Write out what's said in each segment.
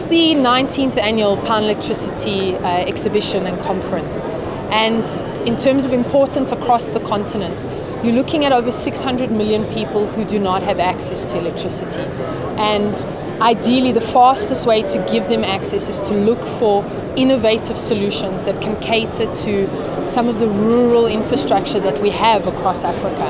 the 19th annual Pound Electricity exhibition and conference. And in terms of importance across the continent, you're looking at over 600 million people who do not have access to electricity. And ideally, the fastest way to give them access is to look for innovative solutions that can cater to some of the rural infrastructure that we have across Africa,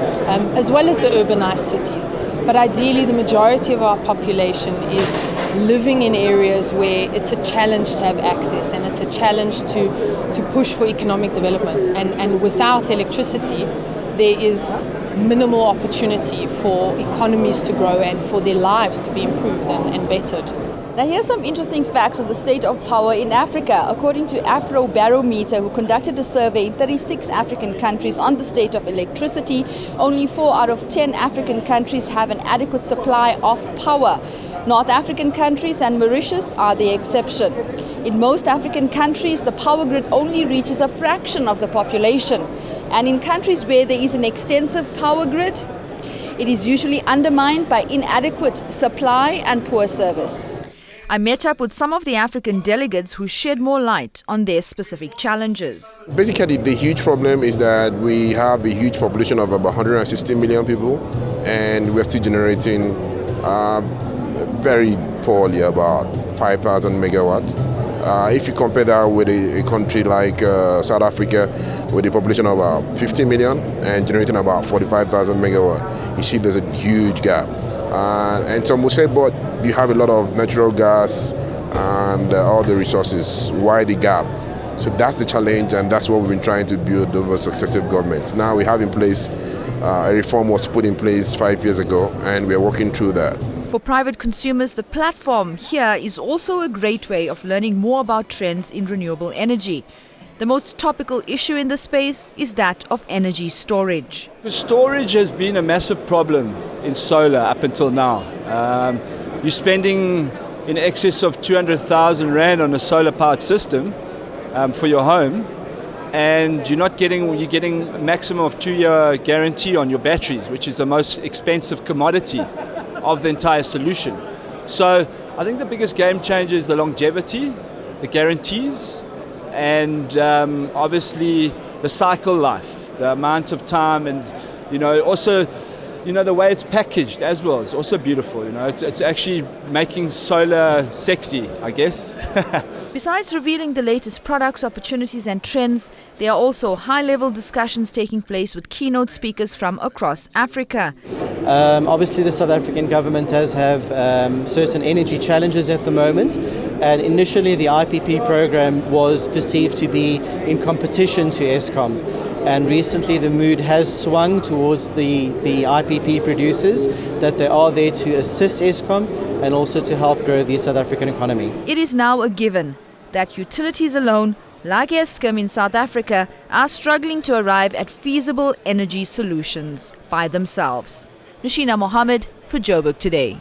as well as the urbanized cities. But ideally, the majority of our population is living in areas where it's a challenge to have access, and it's a challenge to push for economic development. And without electricity, there is minimal opportunity for economies to grow and for their lives to be improved and bettered. Now here's some interesting facts on the state of power in Africa. According to Afrobarometer, who conducted a survey in 36 African countries on the state of electricity, only 4 out of 10 African countries have an adequate supply of power. North African countries and Mauritius are the exception. In most African countries, the power grid only reaches a fraction of the population. And in countries where there is an extensive power grid, it is usually undermined by inadequate supply and poor service. I met up with some of the African delegates who shed more light on their specific challenges. Basically, the huge problem is that we have a huge population of about 160 million people, and we're still generating very poorly about 5,000 megawatts. If you compare that with a country like South Africa, with a population of about 50 million and generating about 45,000 megawatts, you see there's a huge gap. And some will say, but you have a lot of natural gas and all the resources. Why the gap? So that's the challenge, and that's what we've been trying to build over successive governments. Now we have in place, a reform was put in place 5 years ago, and we're working through that. For private consumers, the platform here is also a great way of learning more about trends in renewable energy. The most topical issue in the space is that of energy storage. Storage has been a massive problem in solar up until now. You're spending in excess of 200,000 Rand on a solar powered system for your home, and you're getting a maximum of 2-year guarantee on your batteries, which is the most expensive commodity of the entire solution. So I think the biggest game changer is the longevity, the guarantees, and obviously the cycle life, the amount of time, and also the way it's packaged as well is also beautiful. It's actually making solar sexy, I guess. Besides revealing the latest products, opportunities and trends, there are also high-level discussions taking place with keynote speakers from across Africa. Obviously, the South African government does have certain energy challenges at the moment, and initially the IPP program was perceived to be in competition to Eskom, and recently the mood has swung towards the IPP producers, that they are there to assist Eskom and also to help grow the South African economy. It is now a given that utilities alone, like Eskom in South Africa, are struggling to arrive at feasible energy solutions by themselves. Nashina Mohammed for Joburg Today.